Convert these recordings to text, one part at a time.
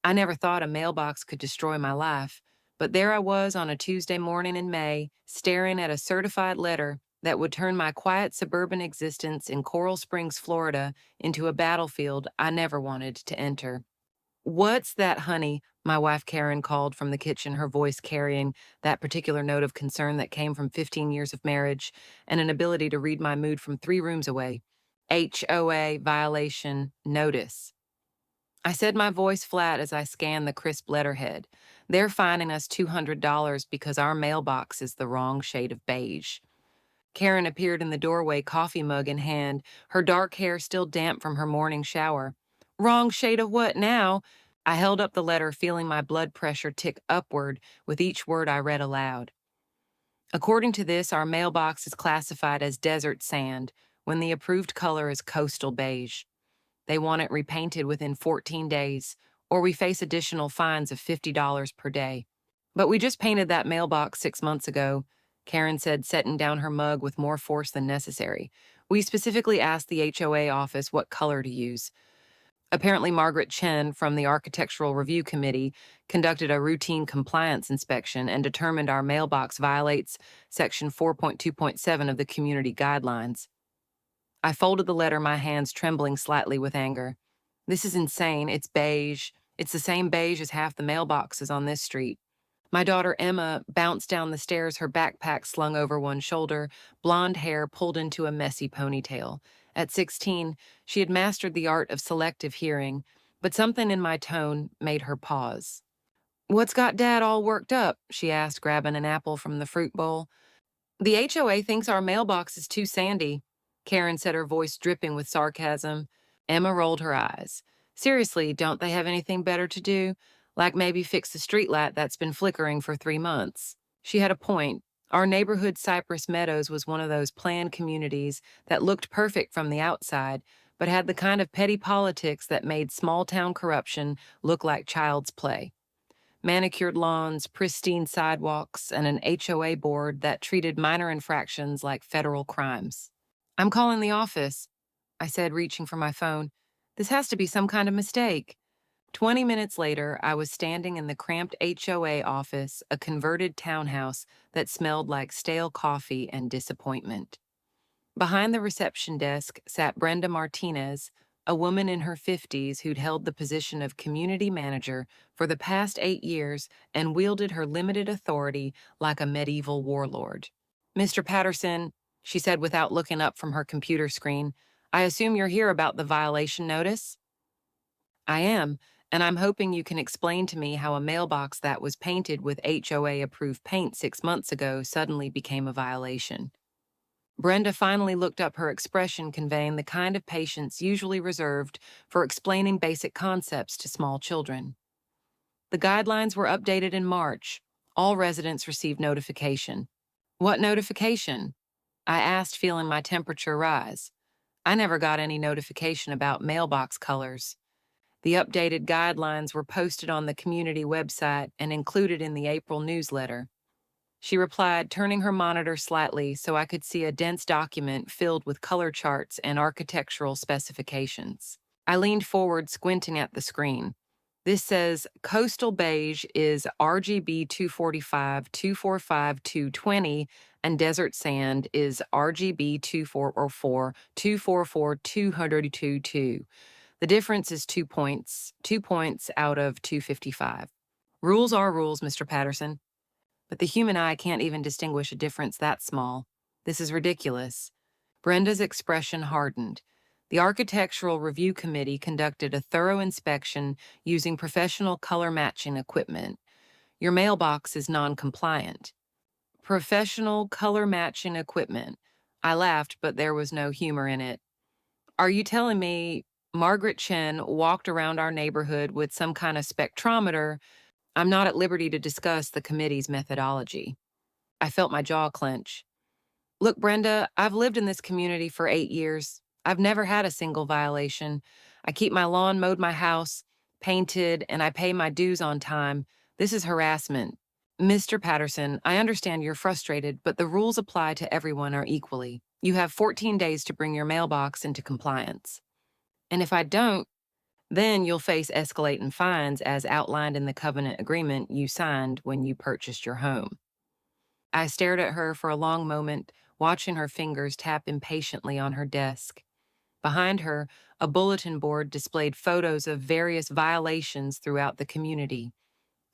I never thought a mailbox could destroy my life, but there I was on a Tuesday morning in May, staring at a certified letter that would turn my quiet suburban existence in Coral Springs, Florida, into a battlefield I never wanted to enter. "What's that, honey?" my wife Karen called from the kitchen, her voice carrying that particular note of concern that came from 15 years of marriage and an ability to read my mood from 3 rooms away. HOA violation notice. I said, my voice flat as I scanned the crisp letterhead. They're fining us $200 because our mailbox is the wrong shade of beige. Karen appeared in the doorway, coffee mug in hand, her dark hair still damp from her morning shower. "Wrong shade of what now?" I held up the letter, feeling my blood pressure tick upward with each word I read aloud. "According to this, our mailbox is classified as desert sand when the approved color is coastal beige. They want it repainted within 14 days, or we face additional fines of $50 per day. But we just painted that mailbox 6 months ago," Karen said, setting down her mug with more force than necessary. "We specifically asked the HOA office what color to use." Apparently, Margaret Chen from the Architectural Review Committee conducted a routine compliance inspection and determined our mailbox violates Section 4.2.7 of the Community Guidelines. I folded the letter, my hands trembling slightly with anger. "This is insane. It's beige. It's the same beige as half the mailboxes on this street." My daughter Emma bounced down the stairs, her backpack slung over one shoulder, blonde hair pulled into a messy ponytail. At 16, she had mastered the art of selective hearing, but something in my tone made her pause. "What's got Dad all worked up?" she asked, grabbing an apple from the fruit bowl. "The HOA thinks our mailbox is too sandy," Karen said, her voice dripping with sarcasm. Emma rolled her eyes. "Seriously, don't they have anything better to do? Like maybe fix the streetlight that's been flickering for 3 months." She had a point. Our neighborhood, Cypress Meadows, was one of those planned communities that looked perfect from the outside, but had the kind of petty politics that made small-town corruption look like child's play. Manicured lawns, pristine sidewalks, and an HOA board that treated minor infractions like federal crimes. "I'm calling the office," I said, reaching for my phone. "This has to be some kind of mistake." 20 minutes later, I was standing in the cramped HOA office, a converted townhouse that smelled like stale coffee and disappointment. Behind the reception desk sat Brenda Martinez, a woman in her 50s who'd held the position of community manager for the past 8 years and wielded her limited authority like a medieval warlord. "Mr. Patterson," she said without looking up from her computer screen, "I assume you're here about the violation notice?" "I am, and I'm hoping you can explain to me how a mailbox that was painted with HOA-approved paint 6 months ago suddenly became a violation." Brenda finally looked up, her expression conveying the kind of patience usually reserved for explaining basic concepts to small children. "The guidelines were updated in March. All residents received notification." "What notification?" I asked, feeling my temperature rise. I never got any notification about mailbox colors. "The updated guidelines were posted on the community website and included in the April newsletter," she replied, turning her monitor slightly so I could see a dense document filled with color charts and architectural specifications. I leaned forward, squinting at the screen. "This says coastal beige is RGB 245, 245, 220, and desert sand is RGB 2404, 244, 222. The difference is 2 points, 2 points out of 255. Rules are rules, Mr. Patterson. But the human eye can't even distinguish a difference that small. This is ridiculous." Brenda's expression hardened. "The Architectural Review Committee conducted a thorough inspection using professional color matching equipment. Your mailbox is non-compliant." "Professional color matching equipment." I laughed, but there was no humor in it. "Are you telling me Margaret Chen walked around our neighborhood with some kind of spectrometer?" I'm not at liberty to discuss the committee's methodology. I felt my jaw clench. "Look, Brenda, I've lived in this community for 8 years. I've never had a single violation. I keep my lawn mowed, my house painted, and I pay my dues on time. This is harassment." "Mr. Patterson, I understand you're frustrated, but the rules apply to everyone are equally. You have 14 days to bring your mailbox into compliance. And if I don't, Then you'll face escalating fines as outlined in the covenant agreement you signed when you purchased your home. I stared at her for a long moment, watching her fingers tap impatiently on her desk. Behind her, a bulletin board displayed photos of various violations throughout the community: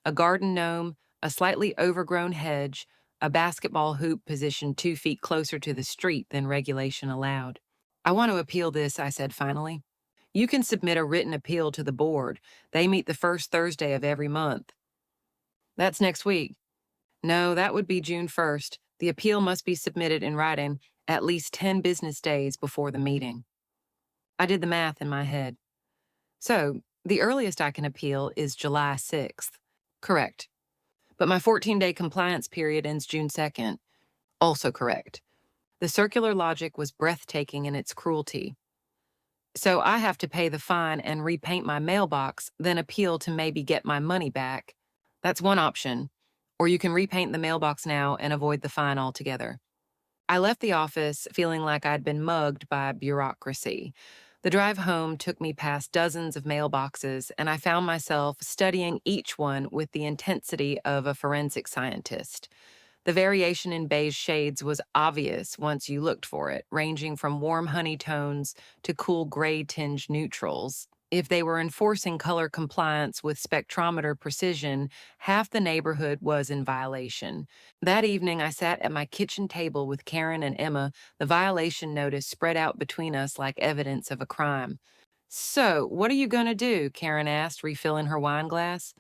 a garden gnome, a slightly overgrown hedge, a basketball hoop positioned 2 feet closer to the street than regulation allowed. I want to appeal this, I said finally. You can submit a written appeal to the board. They meet the first Thursday of every month. That's next week. No, that would be June 1st. The appeal must be submitted in writing at least 10 business days before the meeting. I did the math in my head. So, the earliest I can appeal is July 6th. Correct. But my 14-day compliance period ends June 2nd. Also correct. The circular logic was breathtaking in its cruelty. So I have to pay the fine and repaint my mailbox, then appeal to maybe get my money back. That's one option. Or you can repaint the mailbox now and avoid the fine altogether. I left the office feeling like I'd been mugged by bureaucracy. The drive home took me past dozens of mailboxes, and I found myself studying each one with the intensity of a forensic scientist. The variation in beige shades was obvious once you looked for it, ranging from warm honey tones to cool gray tinged neutrals. If they were enforcing color compliance with spectrometer precision, half the neighborhood was in violation. That evening, I sat at my kitchen table with Karen and Emma, the violation notice spread out between us like evidence of a crime. So, what are you going to do? Karen asked, refilling her wine glass.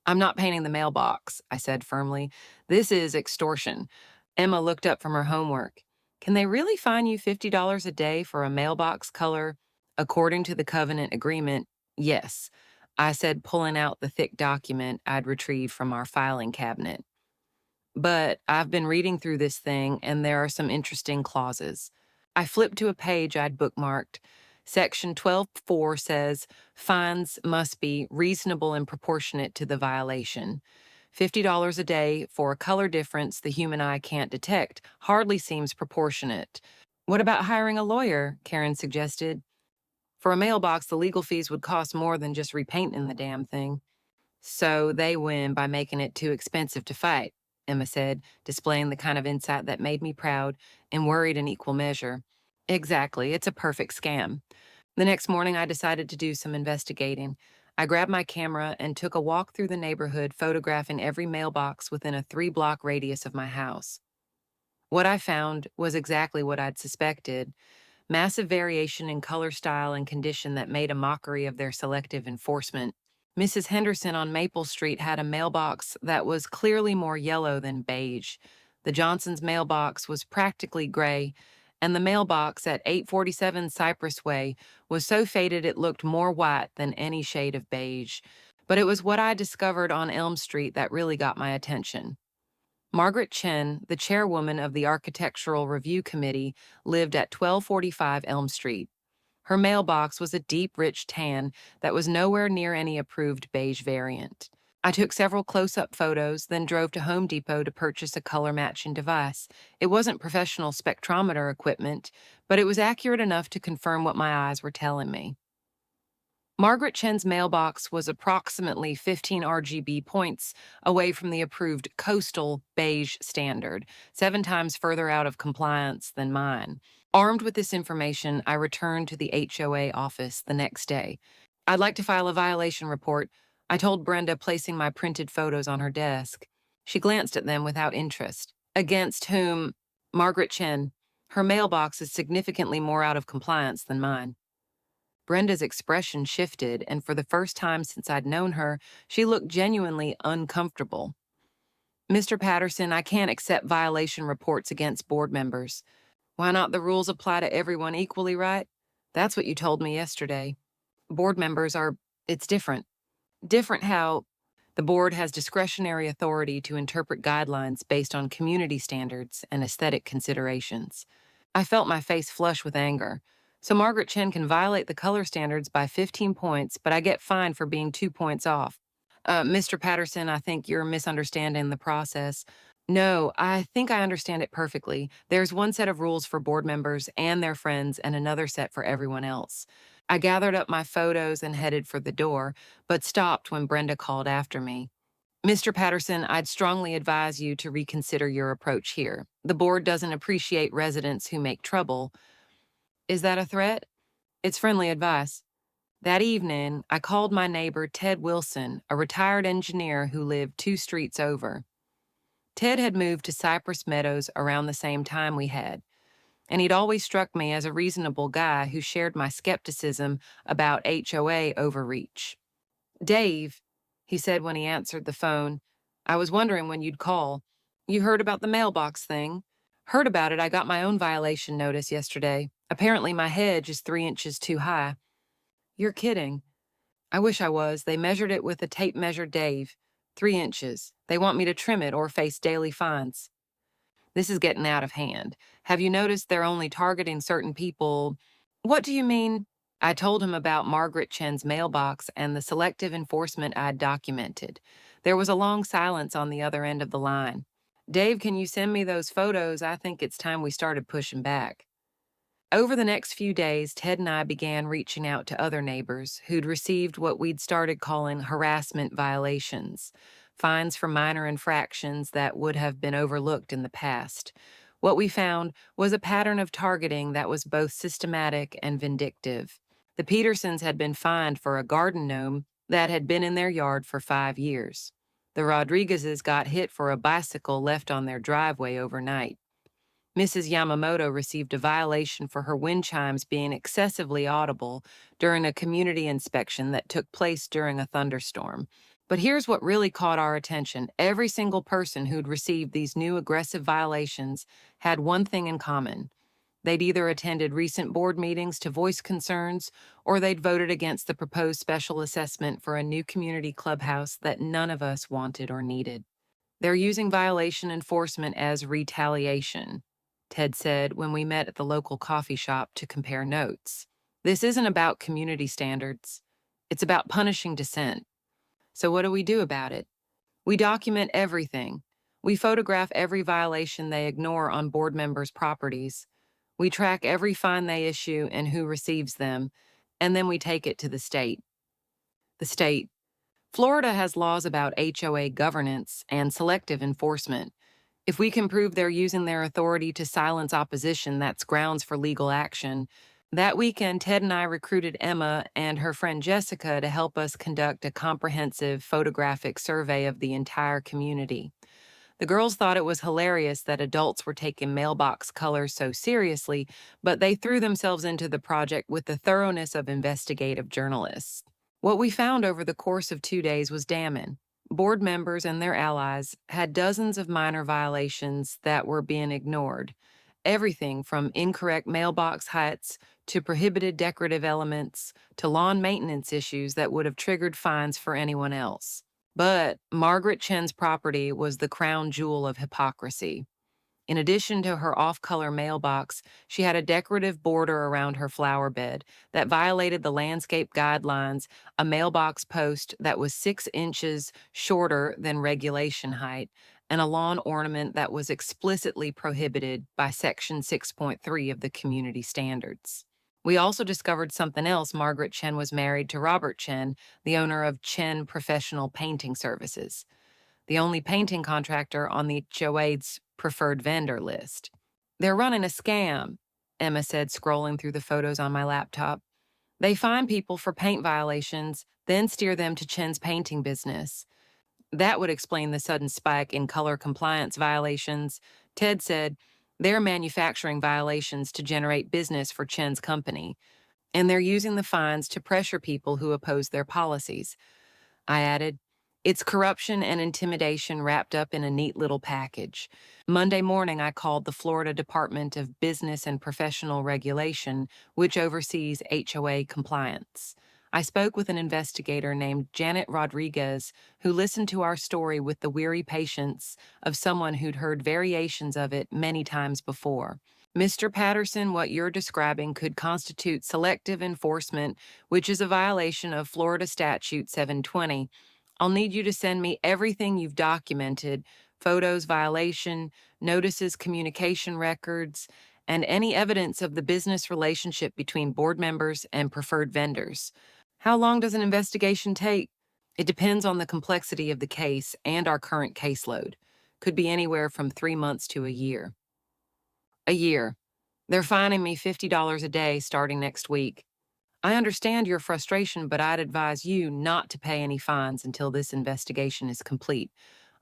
I'm not painting the mailbox, I said firmly. This is extortion. Emma looked up from her homework. Can they really fine you $50 a day for a mailbox color? According to the covenant agreement, yes, I said, pulling out the thick document I'd retrieved from our filing cabinet. But I've been reading through this thing, and there are some interesting clauses. I flipped to a page I'd bookmarked. Section 12.4 says fines must be reasonable and proportionate to the violation. $50 a day for a color difference the human eye can't detect hardly seems proportionate. What about hiring a lawyer? Karen suggested. For a mailbox, the legal fees would cost more than just repainting the damn thing. So they win by making it too expensive to fight, Emma said, displaying the kind of insight that made me proud and worried in equal measure. Exactly, it's a perfect scam. The next morning, I decided to do some investigating. I grabbed my camera and took a walk through the neighborhood, photographing every mailbox within a 3-block radius of my house. What I found was exactly what I'd suspected: massive variation in color, style, and condition that made a mockery of their selective enforcement. Mrs. Henderson on Maple Street had a mailbox that was clearly more yellow than beige. The Johnsons' mailbox was practically gray, and the mailbox at 847 Cypress Way was so faded it looked more white than any shade of beige. But it was what I discovered on Elm Street that really got my attention. Margaret Chen, the chairwoman of the Architectural Review Committee, lived at 1245 Elm Street. Her mailbox was a deep, rich tan that was nowhere near any approved beige variant. I took several close-up photos, then drove to Home Depot to purchase a color-matching device. It wasn't professional spectrometer equipment, but it was accurate enough to confirm what my eyes were telling me. Margaret Chen's mailbox was approximately 15 RGB points away from the approved coastal beige standard, 7 times further out of compliance than mine. Armed with this information, I returned to the HOA office the next day. I'd like to file a violation report, I told Brenda, placing my printed photos on her desk. She glanced at them without interest. Against whom? Margaret Chen. Her mailbox is significantly more out of compliance than mine. Brenda's expression shifted, and for the first time since I'd known her, she looked genuinely uncomfortable. Mr. Patterson, I can't accept violation reports against board members. Why not? The rules apply to everyone equally, right? That's what you told me yesterday. Board members are, it's different. Different how the board has discretionary authority to interpret guidelines based on community standards and aesthetic considerations. I felt my face flush with anger. So Margaret Chen can violate the color standards by 15 points, but I get fined for being 2 points off. Mr. Patterson, I think you're misunderstanding the process. No, I think I understand it perfectly. There's one set of rules for board members and their friends and another set for everyone else. I gathered up my photos and headed for the door, but stopped when Brenda called after me. Mr. Patterson, I'd strongly advise you to reconsider your approach here. The board doesn't appreciate residents who make trouble. Is that a threat? It's friendly advice. That evening, I called my neighbor, Ted Wilson, a retired engineer who lived 2 streets over. Ted had moved to Cypress Meadows around the same time we had, and he'd always struck me as a reasonable guy who shared my skepticism about HOA overreach. Dave, he said when he answered the phone, I was wondering when you'd call. You heard about the mailbox thing? Heard about it. I got my own violation notice yesterday. Apparently my hedge is 3 inches too high. You're kidding. I wish I was. They measured it with a tape measure, Dave. 3 inches. They want me to trim it or face daily fines. This is getting out of hand. Have you noticed they're only targeting certain people? What do you mean? I told him about Margaret Chen's mailbox and the selective enforcement I'd documented. There was a long silence on the other end of the line. Dave, can you send me those photos? I think it's time we started pushing back. Over the next few days, Ted and I began reaching out to other neighbors who'd received what we'd started calling harassment violations, fines for minor infractions that would have been overlooked in the past. What we found was a pattern of targeting that was both systematic and vindictive. The Petersons had been fined for a garden gnome that had been in their yard for 5 years. The Rodriguezes got hit for a bicycle left on their driveway overnight. Mrs. Yamamoto received a violation for her wind chimes being excessively audible during a community inspection that took place during a thunderstorm. But here's what really caught our attention. Every single person who'd received these new aggressive violations had one thing in common. They'd either attended recent board meetings to voice concerns, or they'd voted against the proposed special assessment for a new community clubhouse that none of us wanted or needed. They're using violation enforcement as retaliation, Ted said when we met at the local coffee shop to compare notes. This isn't about community standards. It's about punishing dissent. So what do we do about it? We document everything. We photograph every violation they ignore on board members' properties. We track every fine they issue and who receives them, and then we take it to the state. The state. Florida has laws about HOA governance and selective enforcement. If we can prove they're using their authority to silence opposition, that's grounds for legal action. That weekend, Ted and I recruited Emma and her friend Jessica to help us conduct a comprehensive photographic survey of the entire community. The girls thought it was hilarious that adults were taking mailbox colors so seriously, but they threw themselves into the project with the thoroughness of investigative journalists. What we found over the course of 2 days was damning. Board members and their allies had dozens of minor violations that were being ignored. Everything from incorrect mailbox heights to prohibited decorative elements to lawn maintenance issues that would have triggered fines for anyone else. But Margaret Chen's property was the crown jewel of hypocrisy. In addition to her off-color mailbox, she had a decorative border around her flower bed that violated the landscape guidelines, a mailbox post that was 6 inches shorter than regulation height, and a lawn ornament that was explicitly prohibited by Section 6.3 of the community standards. We also discovered something else. Margaret Chen was married to Robert Chen, the owner of Chen Professional Painting Services, the only painting contractor on the HOA's preferred vendor list. They're running a scam, Emma said, scrolling through the photos on my laptop. They fine people for paint violations, then steer them to Chen's painting business. That would explain the sudden spike in color compliance violations. Ted said they're manufacturing violations to generate business for Chen's company, and they're using the fines to pressure people who oppose their policies. I added, it's corruption and intimidation wrapped up in a neat little package. Monday morning, I called the Florida Department of Business and Professional Regulation, which oversees HOA compliance. I spoke with an investigator named Janet Rodriguez, who listened to our story with the weary patience of someone who'd heard variations of it many times before. Mr. Patterson, what you're describing could constitute selective enforcement, which is a violation of Florida Statute 720. I'll need you to send me everything you've documented, photos, violation, notices, communication records, and any evidence of the business relationship between board members and preferred vendors. How long does an investigation take? It depends on the complexity of the case and our current caseload. Could be anywhere from 3 months to a year. A year. They're fining me $50 a day starting next week. I understand your frustration, but I'd advise you not to pay any fines until this investigation is complete.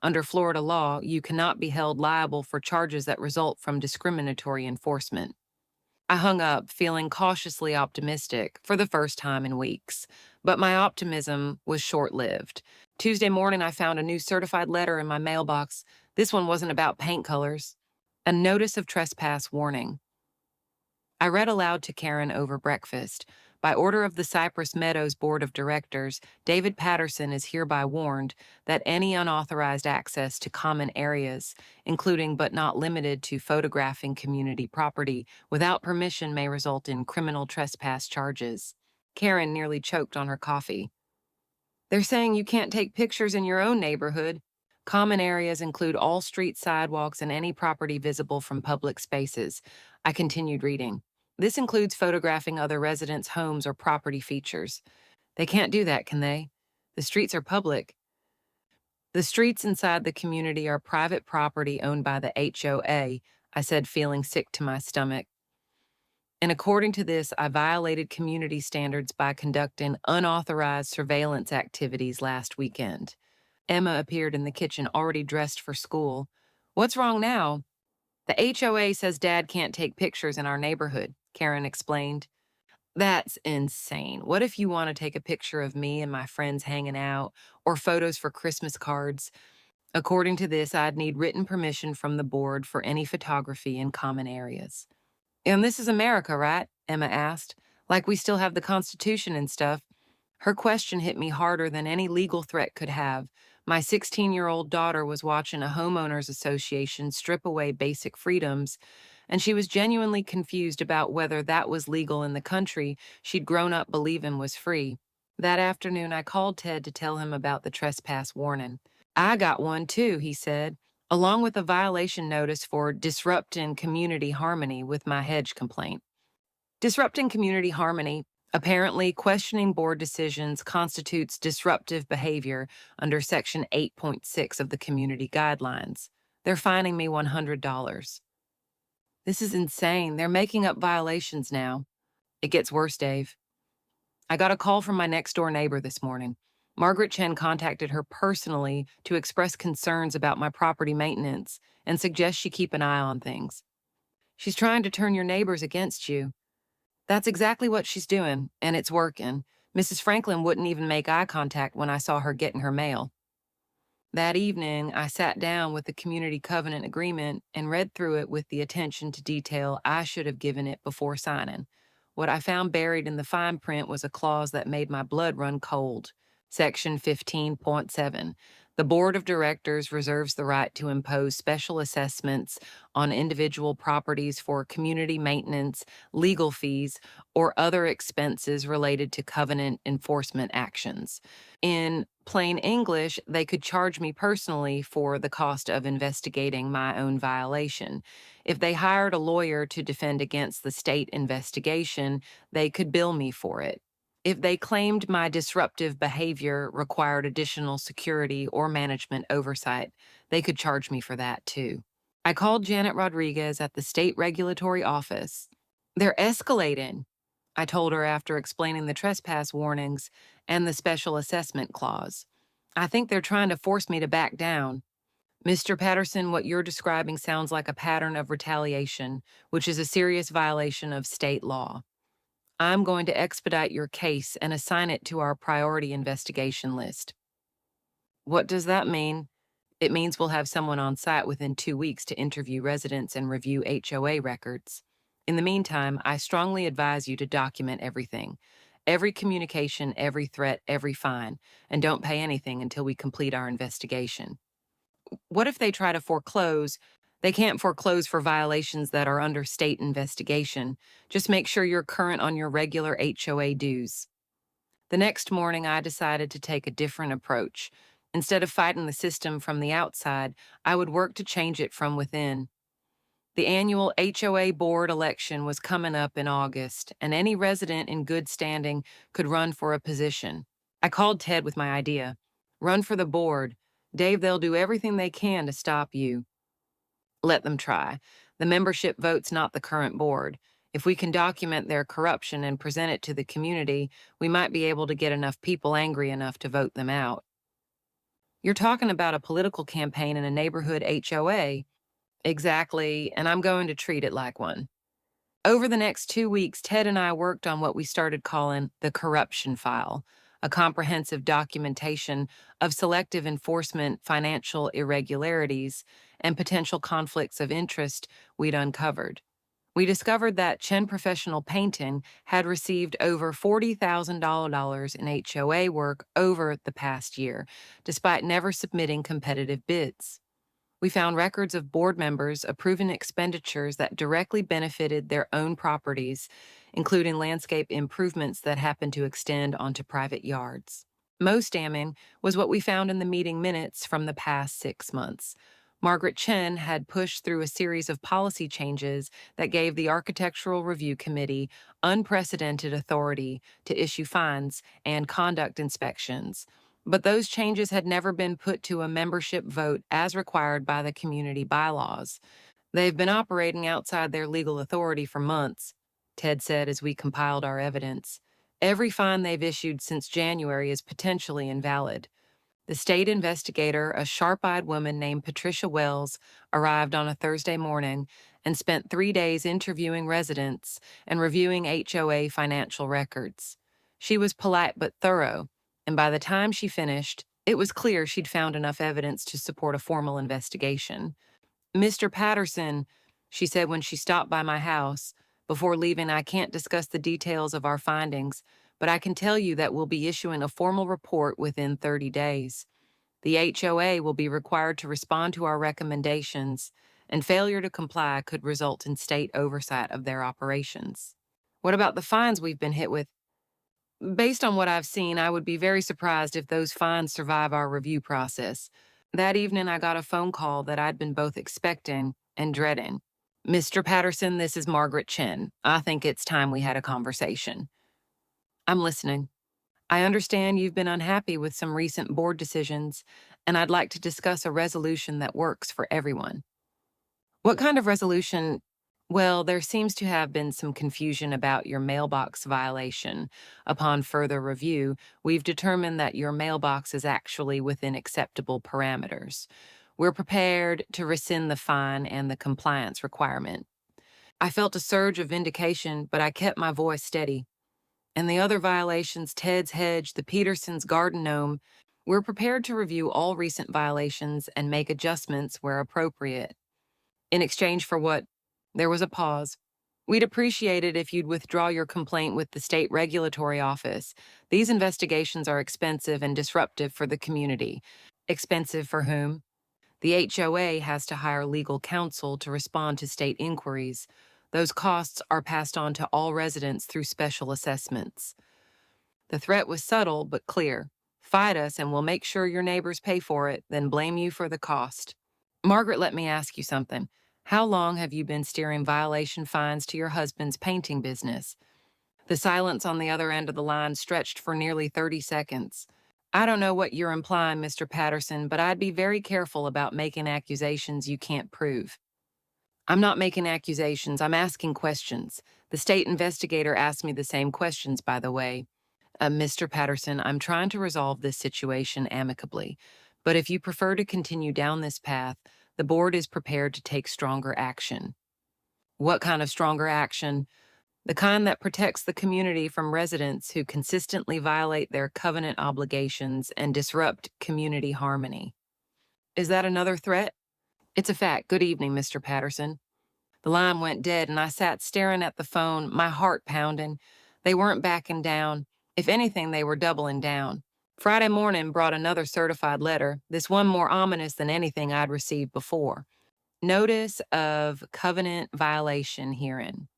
Under Florida law, you cannot be held liable for charges that result from discriminatory enforcement. I hung up, feeling cautiously optimistic for the first time in weeks. But my optimism was short lived. Tuesday morning, I found a new certified letter in my mailbox. This one wasn't about paint colors. A notice of trespass warning. I read aloud to Karen over breakfast. By order of the Cypress Meadows Board of Directors, David Patterson is hereby warned that any unauthorized access to common areas, including but not limited to photographing community property, without permission may result in criminal trespass charges. Karen nearly choked on her coffee. They're saying you can't take pictures in your own neighborhood. Common areas include all street sidewalks and any property visible from public spaces. I continued reading. This includes photographing other residents' homes or property features. They can't do that, can they? The streets are public. The streets inside the community are private property owned by the HOA, I said, feeling sick to my stomach. And according to this, I violated community standards by conducting unauthorized surveillance activities last weekend. Emma appeared in the kitchen, already dressed for school. What's wrong now? The HOA says Dad can't take pictures in our neighborhood, Karen explained. That's insane. What if you want to take a picture of me and my friends hanging out, or photos for Christmas cards? According to this, I'd need written permission from the board for any photography in common areas. And this is America, right? Emma asked. Like we still have the Constitution and stuff. Her question hit me harder than any legal threat could have. My 16-year-old daughter was watching a homeowners association strip away basic freedoms, and she was genuinely confused about whether that was legal in the country she'd grown up believing was free. That afternoon, I called Ted to tell him about the trespass warning. I got one too, he said, along with a violation notice for disrupting community harmony with my hedge complaint. Disrupting community harmony. Apparently, questioning board decisions constitutes disruptive behavior under Section 8.6 of the Community Guidelines. They're fining me $100. This is insane. They're making up violations now. It gets worse, Dave. I got a call from my next-door neighbor this morning. Margaret Chen contacted her personally to express concerns about my property maintenance and suggest she keep an eye on things. She's trying to turn your neighbors against you. That's exactly what she's doing, and it's working. Mrs. Franklin wouldn't even make eye contact when I saw her getting her mail. That evening, I sat down with the community covenant agreement and read through it with the attention to detail I should have given it before signing. What I found buried in the fine print was a clause that made my blood run cold. Section 15.7. The Board of Directors reserves the right to impose special assessments on individual properties for community maintenance, legal fees, or other expenses related to covenant enforcement actions. In plain English, they could charge me personally for the cost of investigating my own violation. If they hired a lawyer to defend against the state investigation, they could bill me for it. If they claimed my disruptive behavior required additional security or management oversight, they could charge me for that too. I called Janet Rodriguez at the state regulatory office. They're escalating, I told her after explaining the trespass warnings and the special assessment clause. I think they're trying to force me to back down. Mr. Patterson, what you're describing sounds like a pattern of retaliation, which is a serious violation of state law. I'm going to expedite your case and assign it to our priority investigation list. What does that mean? It means we'll have someone on site within 2 weeks to interview residents and review HOA records. In the meantime, I strongly advise you to document everything. Every communication, every threat, every fine, and don't pay anything until we complete our investigation. What if they try to foreclose? They can't foreclose for violations that are under state investigation. Just make sure you're current on your regular HOA dues. The next morning, I decided to take a different approach. Instead of fighting the system from the outside, I would work to change it from within. The annual HOA board election was coming up in August, and any resident in good standing could run for a position. I called Ted with my idea. Run for the board. Dave, they'll do everything they can to stop you. Let them try. The membership votes not the current board. If we can document their corruption and present it to the community, we might be able to get enough people angry enough to vote them out. You're talking about a political campaign in a neighborhood HOA. Exactly, and I'm going to treat it like one. Over the next 2 weeks, Ted and I worked on what we started calling the corruption file, a comprehensive documentation of selective enforcement, financial irregularities, and potential conflicts of interest we'd uncovered. We discovered that Chen Professional Painting had received over $40,000 in HOA work over the past year, despite never submitting competitive bids. We found records of board members approving expenditures that directly benefited their own properties, including landscape improvements that happened to extend onto private yards. Most damning was what we found in the meeting minutes from the past 6 months. Margaret Chen had pushed through a series of policy changes that gave the Architectural Review Committee unprecedented authority to issue fines and conduct inspections. But those changes had never been put to a membership vote as required by the community bylaws. They've been operating outside their legal authority for months, Ted said as we compiled our evidence. Every fine they've issued since January is potentially invalid. The state investigator, a sharp-eyed woman named Patricia Wells, arrived on a Thursday morning and spent 3 days interviewing residents and reviewing HOA financial records. She was polite but thorough, and by the time she finished, it was clear she'd found enough evidence to support a formal investigation. Mr. Patterson, she said when she stopped by my house. Before leaving, I can't discuss the details of our findings, but I can tell you that we'll be issuing a formal report within 30 days. The HOA will be required to respond to our recommendations, and failure to comply could result in state oversight of their operations. What about the fines we've been hit with? Based on what I've seen, I would be very surprised if those fines survive our review process. That evening, I got a phone call that I'd been both expecting and dreading. Mr. Patterson, this is Margaret Chen. I think it's time we had a conversation. I'm listening. I understand you've been unhappy with some recent board decisions, and I'd like to discuss a resolution that works for everyone. What kind of resolution? Well, there seems to have been some confusion about your mailbox violation. Upon further review, we've determined that your mailbox is actually within acceptable parameters. We're prepared to rescind the fine and the compliance requirement. I felt a surge of vindication, but I kept my voice steady. And the other violations, Ted's hedge, the Petersons' garden gnome, we're prepared to review all recent violations and make adjustments where appropriate. In exchange for what? There was a pause. We'd appreciate it if you'd withdraw your complaint with the state regulatory office. These investigations are expensive and disruptive for the community. Expensive for whom? The HOA has to hire legal counsel to respond to state inquiries. Those costs are passed on to all residents through special assessments. The threat was subtle but clear. Fight us and we'll make sure your neighbors pay for it, then blame you for the cost. Margaret, let me ask you something. How long have you been steering violation fines to your husband's painting business? The silence on the other end of the line stretched for nearly 30 seconds. I don't know what you're implying, Mr. Patterson, but I'd be very careful about making accusations you can't prove. I'm not making accusations, I'm asking questions. The state investigator asked me the same questions, by the way. Mr. Patterson, I'm trying to resolve this situation amicably, but if you prefer to continue down this path, the board is prepared to take stronger action. What kind of stronger action? The kind that protects the community from residents who consistently violate their covenant obligations and disrupt community harmony. Is that another threat? It's a fact. Good evening, Mr. Patterson. The line went dead, and I sat staring at the phone, my heart pounding. They weren't backing down. If anything, they were doubling down. Friday morning brought another certified letter, this one more ominous than anything I'd received before. Notice of covenant violation herein.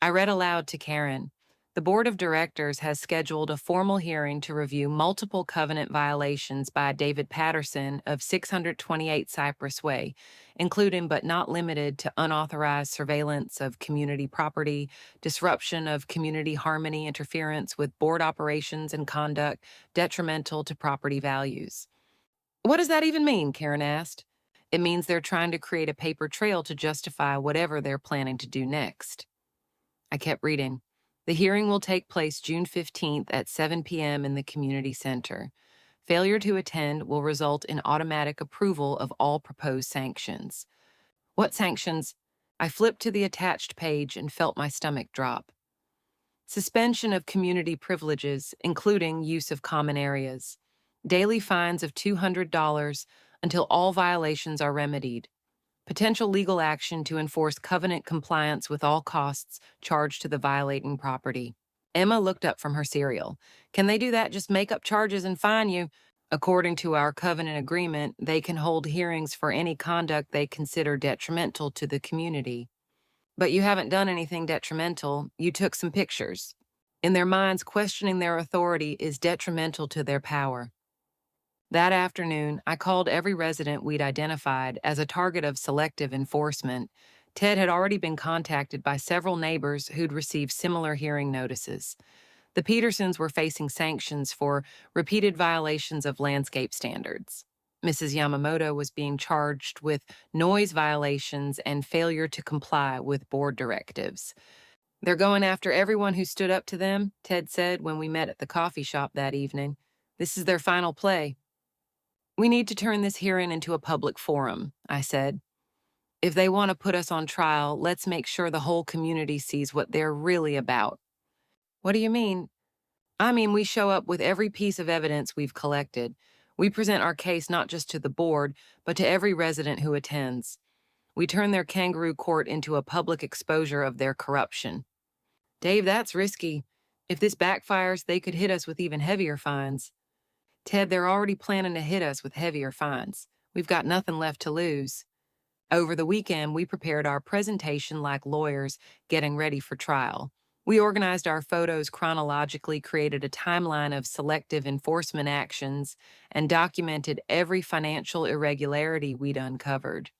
I read aloud to Karen. The board of directors has scheduled a formal hearing to review multiple covenant violations by David Patterson of 628 Cypress Way, including but not limited to unauthorized surveillance of community property, disruption of community harmony, interference with board operations, and conduct detrimental to property values. What does that even mean? Karen asked. It means they're trying to create a paper trail to justify whatever they're planning to do next. I kept reading. The hearing will take place June 15th at 7 p.m. in the community center. Failure to attend will result in automatic approval of all proposed sanctions. What sanctions? I flipped to the attached page and felt my stomach drop. Suspension of community privileges, including use of common areas. Daily fines of $200 until all violations are remedied. Potential legal action to enforce covenant compliance with all costs charged to the violating property. Emma looked up from her cereal. Can they do that? Just make up charges and fine you? According to our covenant agreement, they can hold hearings for any conduct they consider detrimental to the community. But you haven't done anything detrimental. You took some pictures. In their minds, questioning their authority is detrimental to their power. That afternoon, I called every resident we'd identified as a target of selective enforcement. Ted had already been contacted by several neighbors who'd received similar hearing notices. The Petersons were facing sanctions for repeated violations of landscape standards. Mrs. Yamamoto was being charged with noise violations and failure to comply with board directives. They're going after everyone who stood up to them, Ted said when we met at the coffee shop that evening. This is their final play. We need to turn this hearing into a public forum, I said. If they want to put us on trial, let's make sure the whole community sees what they're really about. What do you mean? I mean, we show up with every piece of evidence we've collected. We present our case not just to the board, but to every resident who attends. We turn their kangaroo court into a public exposure of their corruption. Dave, that's risky. If this backfires, they could hit us with even heavier fines. Ted, they're already planning to hit us with heavier fines. We've got nothing left to lose. Over the weekend, we prepared our presentation like lawyers getting ready for trial. We organized our photos chronologically, created a timeline of selective enforcement actions, and documented every financial irregularity we'd uncovered.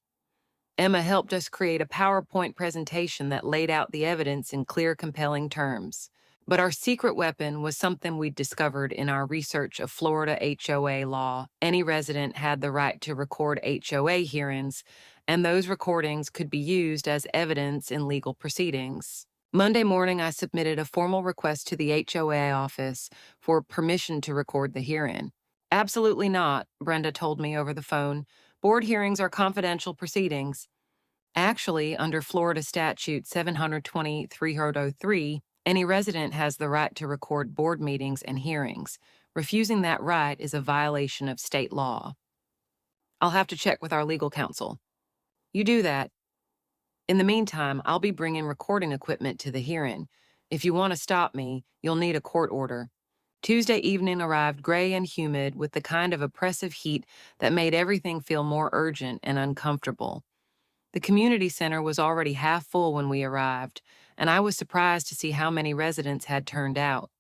Emma helped us create a PowerPoint presentation that laid out the evidence in clear, compelling terms. But our secret weapon was something we'd discovered in our research of Florida HOA law. Any resident had the right to record HOA hearings, and those recordings could be used as evidence in legal proceedings. Monday morning, I submitted a formal request to the HOA office for permission to record the hearing. Absolutely not, Brenda told me over the phone. Board hearings are confidential proceedings. Actually, under Florida Statute 720-303, any resident has the right to record board meetings and hearings. Refusing that right is a violation of state law. I'll have to check with our legal counsel. You do that. In the meantime, I'll be bringing recording equipment to the hearing. If you want to stop me, you'll need a court order. Tuesday evening arrived gray and humid with the kind of oppressive heat that made everything feel more urgent and uncomfortable. The community center was already half full when we arrived, and I was surprised to see how many residents had turned out.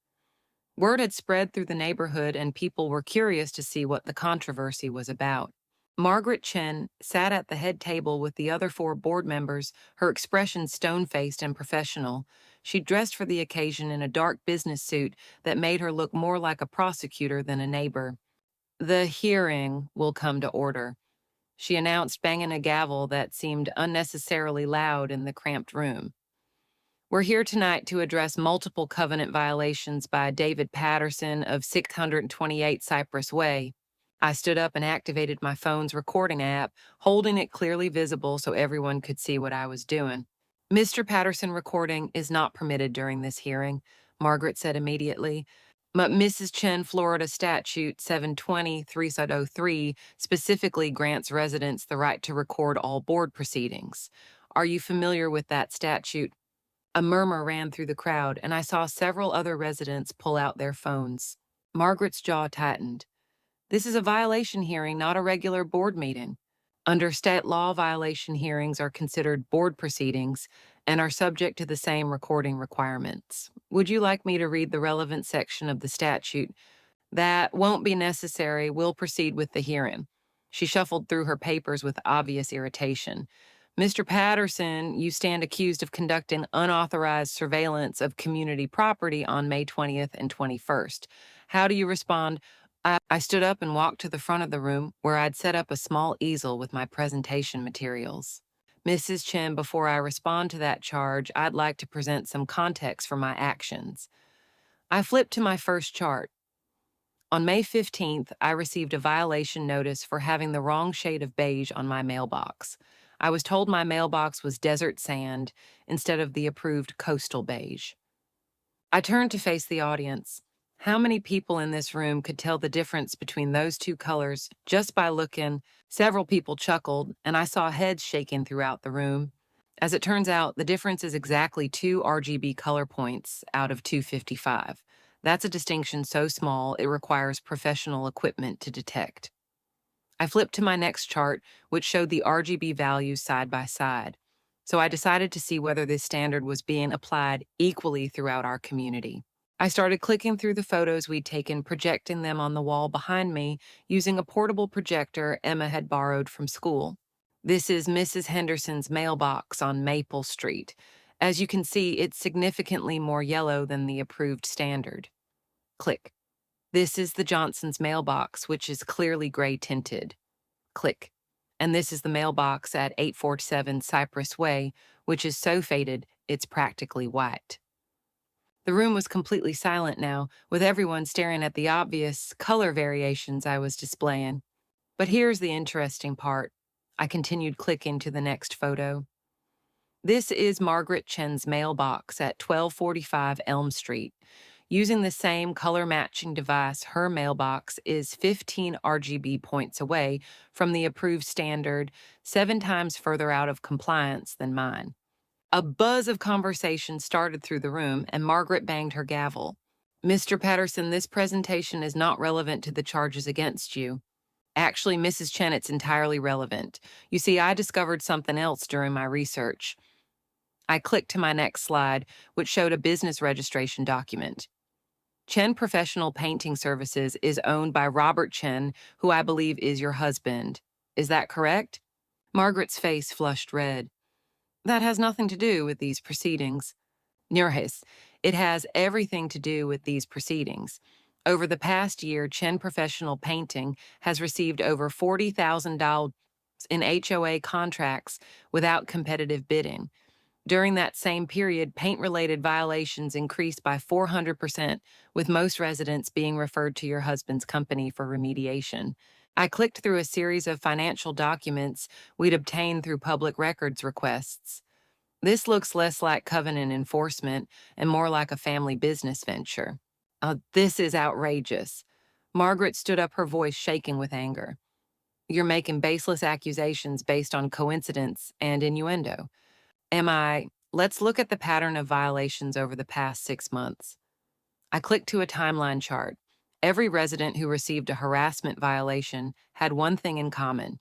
Word had spread through the neighborhood, and people were curious to see what the controversy was about. Margaret Chen sat at the head table with the other 4 board members, her expression stone-faced and professional. She dressed for the occasion in a dark business suit that made her look more like a prosecutor than a neighbor. The hearing will come to order, she announced, banging a gavel that seemed unnecessarily loud in the cramped room. We're here tonight to address multiple covenant violations by David Patterson of 628 Cypress Way. I stood up and activated my phone's recording app, holding it clearly visible so everyone could see what I was doing. Mr. Patterson, recording is not permitted during this hearing, Margaret said immediately. But Mrs. Chen, Florida Statute 720-303 specifically grants residents the right to record all board proceedings. Are you familiar with that statute? A murmur ran through the crowd, and I saw several other residents pull out their phones. Margaret's jaw tightened. This is a violation hearing, not a regular board meeting. Under state law, violation hearings are considered board proceedings and are subject to the same recording requirements. Would you like me to read the relevant section of the statute? That won't be necessary. We'll proceed with the hearing. She shuffled through her papers with obvious irritation. Mr. Patterson, you stand accused of conducting unauthorized surveillance of community property on May 20th and 21st. How do you respond? I stood up and walked to the front of the room where I'd set up a small easel with my presentation materials. Mrs. Chen, before I respond to that charge, I'd like to present some context for my actions. I flipped to my first chart. On May 15th, I received a violation notice for having the wrong shade of beige on my mailbox. I was told my mailbox was desert sand instead of the approved coastal beige. I turned to face the audience. How many people in this room could tell the difference between those two colors just by looking? Several people chuckled, and I saw heads shaking throughout the room. As it turns out, the difference is exactly 2 RGB color points out of 255. That's a distinction so small it requires professional equipment to detect. I flipped to my next chart, which showed the RGB values side by side. So I decided to see whether this standard was being applied equally throughout our community. I started clicking through the photos we'd taken, projecting them on the wall behind me using a portable projector Emma had borrowed from school. This is Mrs. Henderson's mailbox on Maple Street. As you can see, it's significantly more yellow than the approved standard. Click. This is the Johnson's mailbox, which is clearly gray tinted. Click. And this is the mailbox at 847 Cypress Way, which is so faded it's practically white. The room was completely silent now, with everyone staring at the obvious color variations I was displaying. But here's the interesting part. I continued clicking to the next photo. This is Margaret Chen's mailbox at 1245 Elm Street. Using the same color-matching device, her mailbox is 15 RGB points away from the approved standard, 7 times further out of compliance than mine. A buzz of conversation started through the room, and Margaret banged her gavel. Mr. Patterson, this presentation is not relevant to the charges against you. Actually, Mrs. Chen, it's entirely relevant. You see, I discovered something else during my research. I clicked to my next slide, which showed a business registration document. Chen Professional Painting Services is owned by Robert Chen, who I believe is your husband. Is that correct? Margaret's face flushed red. That has nothing to do with these proceedings. Nurhis, it has everything to do with these proceedings. Over the past year, Chen Professional Painting has received over $40,000 in HOA contracts without competitive bidding. During that same period, paint-related violations increased by 400%, with most residents being referred to your husband's company for remediation. I clicked through a series of financial documents we'd obtained through public records requests. This looks less like covenant enforcement and more like a family business venture. This is outrageous. Margaret stood up, her voice shaking with anger. You're making baseless accusations based on coincidence and innuendo. Let's look at the pattern of violations over the past 6 months. I clicked to a timeline chart. Every resident who received a harassment violation had one thing in common.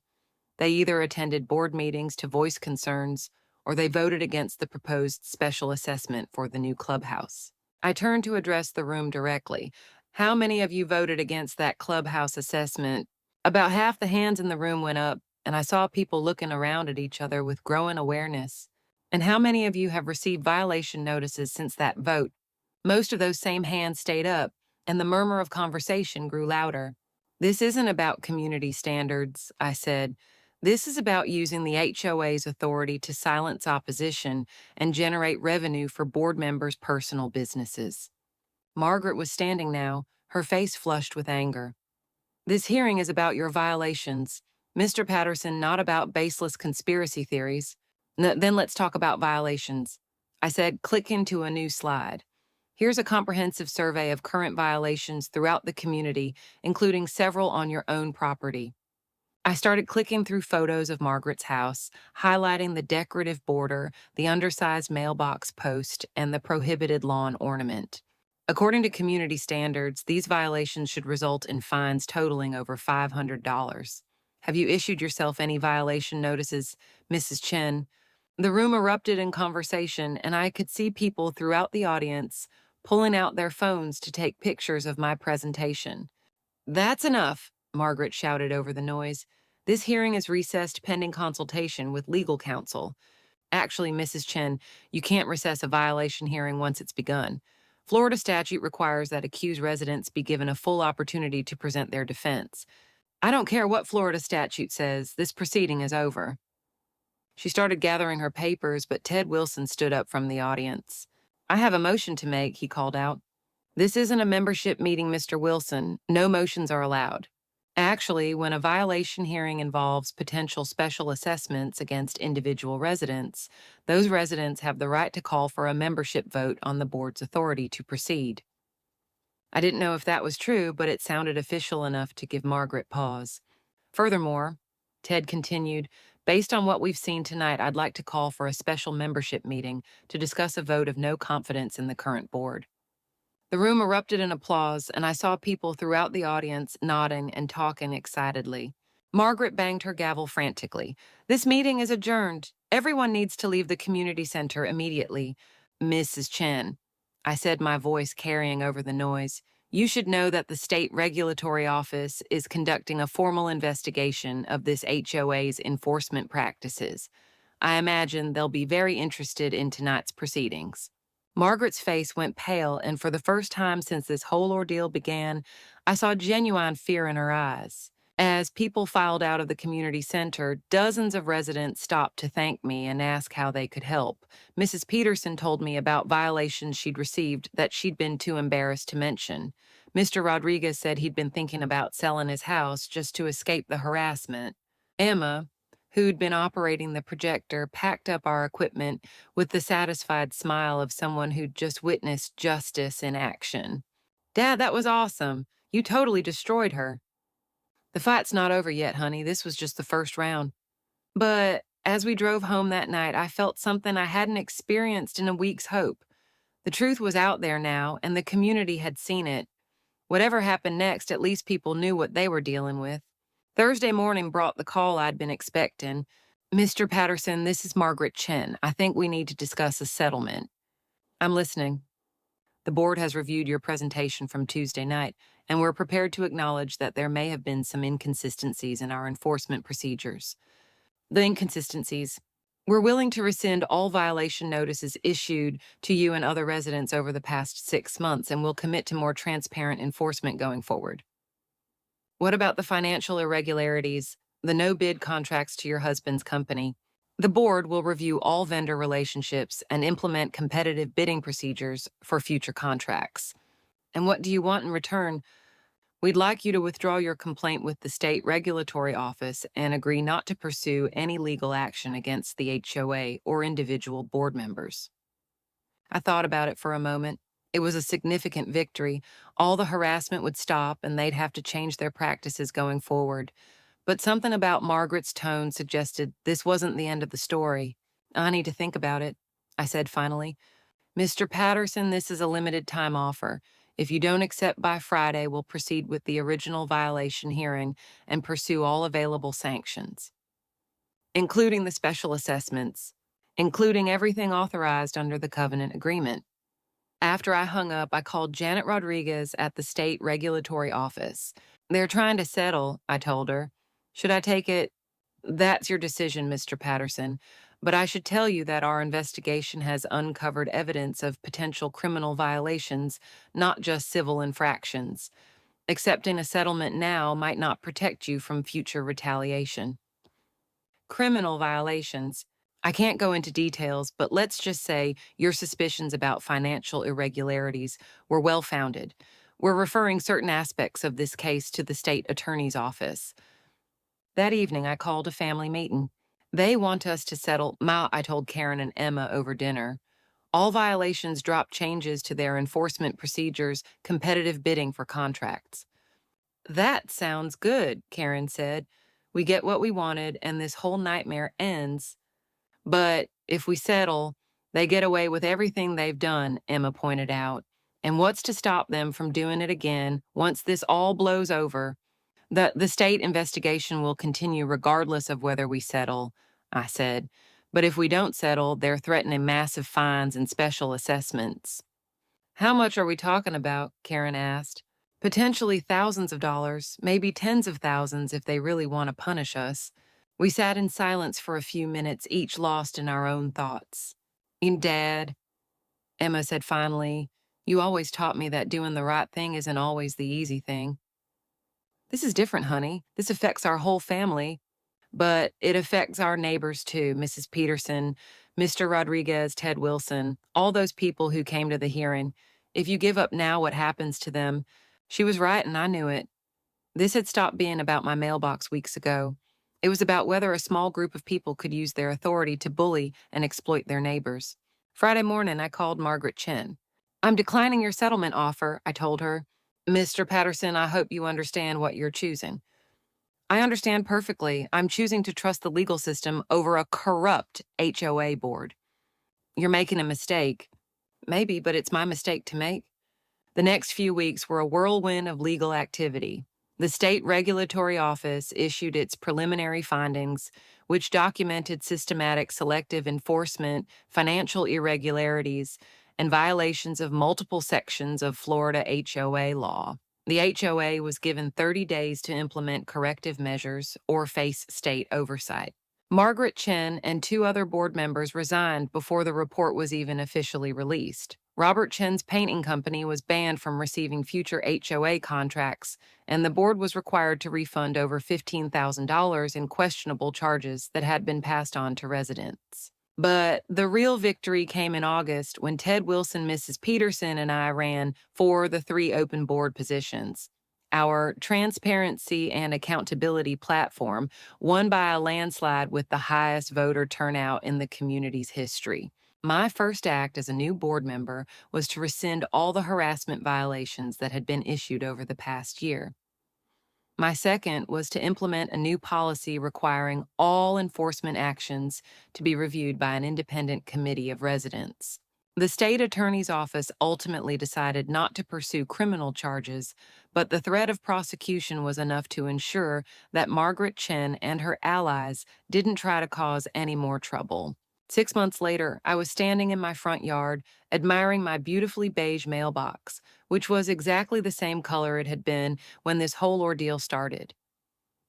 They either attended board meetings to voice concerns, or they voted against the proposed special assessment for the new clubhouse. I turned to address the room directly. How many of you voted against that clubhouse assessment? About half the hands in the room went up, and I saw people looking around at each other with growing awareness. And how many of you have received violation notices since that vote? Most of those same hands stayed up, and the murmur of conversation grew louder. This isn't about community standards, I said. This is about using the HOA's authority to silence opposition and generate revenue for board members' personal businesses. Margaret was standing now, her face flushed with anger. This hearing is about your violations, Mr. Patterson, not about baseless conspiracy theories. Then let's talk about violations. I said, click into a new slide. Here's a comprehensive survey of current violations throughout the community, including several on your own property. I started clicking through photos of Margaret's house, highlighting the decorative border, the undersized mailbox post, and the prohibited lawn ornament. According to community standards, these violations should result in fines totaling over $500. Have you issued yourself any violation notices, Mrs. Chen? The room erupted in conversation, and I could see people throughout the audience pulling out their phones to take pictures of my presentation. "That's enough," Margaret shouted over the noise. "This hearing is recessed pending consultation with legal counsel." "Actually, Mrs. Chen, you can't recess a violation hearing once it's begun. Florida statute requires that accused residents be given a full opportunity to present their defense. I don't care what Florida statute says, this proceeding is over." She started gathering her papers, but Ted Wilson stood up from the audience. "I have a motion to make," he called out. "This isn't a membership meeting, Mr. Wilson. No motions are allowed." Actually, when a violation hearing involves potential special assessments against individual residents, those residents have the right to call for a membership vote on the board's authority to proceed. I didn't know if that was true, but it sounded official enough to give Margaret pause. "Furthermore," Ted continued, "based on what we've seen tonight, I'd like to call for a special membership meeting to discuss a vote of no confidence in the current board." The room erupted in applause, and I saw people throughout the audience nodding and talking excitedly. Margaret banged her gavel frantically. "This meeting is adjourned. Everyone needs to leave the community center immediately." "Mrs. Chen," I said, my voice carrying over the noise, "you should know that the State Regulatory Office is conducting a formal investigation of this HOA's enforcement practices. I imagine they'll be very interested in tonight's proceedings." Margaret's face went pale, and for the first time since this whole ordeal began, I saw genuine fear in her eyes. As people filed out of the community center, dozens of residents stopped to thank me and ask how they could help. Mrs. Peterson told me about violations she'd received that she'd been too embarrassed to mention. Mr. Rodriguez said he'd been thinking about selling his house just to escape the harassment. Emma, who'd been operating the projector, packed up our equipment with the satisfied smile of someone who'd just witnessed justice in action. "Dad, that was awesome. You totally destroyed her." "The fight's not over yet, honey. This was just the first round." But as we drove home that night, I felt something I hadn't experienced in a week's hope. The truth was out there now, and the community had seen it. Whatever happened next, at least people knew what they were dealing with. Thursday morning brought the call I'd been expecting. "Mr. Patterson, this is Margaret Chen. I think we need to discuss a settlement." "I'm listening." "The board has reviewed your presentation from Tuesday night, and we're prepared to acknowledge that there may have been some inconsistencies in our enforcement procedures." "The inconsistencies." "We're willing to rescind all violation notices issued to you and other residents over the past 6 months, and will commit to more transparent enforcement going forward." "What about the financial irregularities, the no-bid contracts to your husband's company?" "The board will review all vendor relationships and implement competitive bidding procedures for future contracts." "And what do you want in return?" "We'd like you to withdraw your complaint with the State Regulatory Office and agree not to pursue any legal action against the HOA or individual board members." I thought about it for a moment. It was a significant victory. All the harassment would stop, and they'd have to change their practices going forward. But something about Margaret's tone suggested this wasn't the end of the story. "I need to think about it," I said finally. "Mr. Patterson, this is a limited time offer. If you don't accept by Friday, we'll proceed with the original violation hearing and pursue all available sanctions, including the special assessments, including everything authorized under the covenant agreement." After I hung up, I called Janet Rodriguez at the State Regulatory Office. "They're trying to settle," I told her. "Should I take it?" "That's your decision, Mr. Patterson. But I should tell you that our investigation has uncovered evidence of potential criminal violations, not just civil infractions. Accepting a settlement now might not protect you from future retaliation." "Criminal violations. I can't go into details, but let's just say your suspicions about financial irregularities were well-founded. We're referring certain aspects of this case to the state attorney's office." That evening, I called a family meeting. "They want us to settle," I told Karen and Emma over dinner. "All violations drop changes to their enforcement procedures, competitive bidding for contracts." "That sounds good," Karen said. "We get what we wanted, and this whole nightmare ends." "But if we settle, they get away with everything they've done," Emma pointed out. "And what's to stop them from doing it again once this all blows over?" The state investigation will continue regardless of whether we settle," I said. "But if we don't settle, they're threatening massive fines and special assessments." How much are we talking about? Karen asked. Potentially thousands of dollars, maybe tens of thousands if they really want to punish us. We sat in silence for a few minutes, each lost in our own thoughts. Dad, Emma said finally, you always taught me that doing the right thing isn't always the easy thing. This is different, honey. This affects our whole family, but it affects our neighbors too, Mrs. Peterson, Mr. Rodriguez, Ted Wilson, all those people who came to the hearing. If you give up now, what happens to them? She was right, and I knew it. This had stopped being about my mailbox weeks ago. It was about whether a small group of people could use their authority to bully and exploit their neighbors. Friday morning, I called Margaret Chen. I'm declining your settlement offer, I told her. Mr. Patterson, I hope you understand what you're choosing. I understand perfectly. I'm choosing to trust the legal system over a corrupt HOA board. You're making a mistake. Maybe, but it's my mistake to make. The next few weeks were a whirlwind of legal activity. The state regulatory office issued its preliminary findings, which documented systematic selective enforcement, financial irregularities, and violations of multiple sections of Florida HOA law. The HOA was given 30 days to implement corrective measures or face state oversight. Margaret Chen and two other board members resigned before the report was even officially released. Robert Chen's painting company was banned from receiving future HOA contracts, and the board was required to refund over $15,000 in questionable charges that had been passed on to residents. But the real victory came in August when Ted Wilson, Mrs. Peterson, and I ran for the 3 open board positions. Our transparency and accountability platform won by a landslide with the highest voter turnout in the community's history. My first act as a new board member was to rescind all the harassment violations that had been issued over the past year. My second was to implement a new policy requiring all enforcement actions to be reviewed by an independent committee of residents. The state attorney's office ultimately decided not to pursue criminal charges, but the threat of prosecution was enough to ensure that Margaret Chen and her allies didn't try to cause any more trouble. 6 months later, I was standing in my front yard, admiring my beautifully beige mailbox, which was exactly the same color it had been when this whole ordeal started.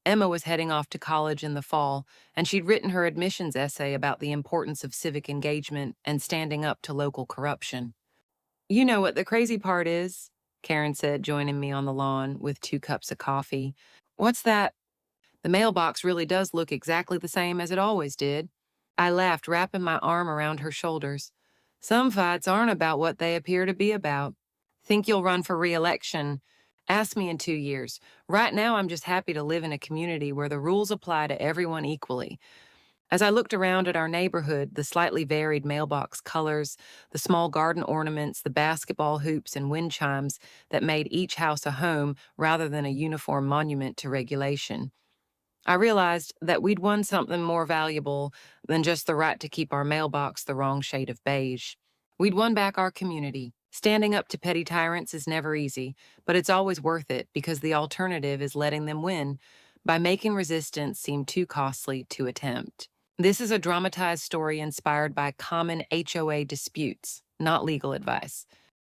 Emma was heading off to college in the fall, and she'd written her admissions essay about the importance of civic engagement and standing up to local corruption. You know what the crazy part is? Karen said, joining me on the lawn with 2 cups of coffee. What's that? The mailbox really does look exactly the same as it always did. I laughed, wrapping my arm around her shoulders. Some fights aren't about what they appear to be about. Think you'll run for re-election? Ask me in 2 years. Right now, I'm just happy to live in a community where the rules apply to everyone equally. As I looked around at our neighborhood, the slightly varied mailbox colors, the small garden ornaments, the basketball hoops and wind chimes that made each house a home rather than a uniform monument to regulation, I realized that we'd won something more valuable than just the right to keep our mailbox the wrong shade of beige. We'd won back our community. Standing up to petty tyrants is never easy, but it's always worth it because the alternative is letting them win by making resistance seem too costly to attempt. This is a dramatized story inspired by common HOA disputes, not legal advice.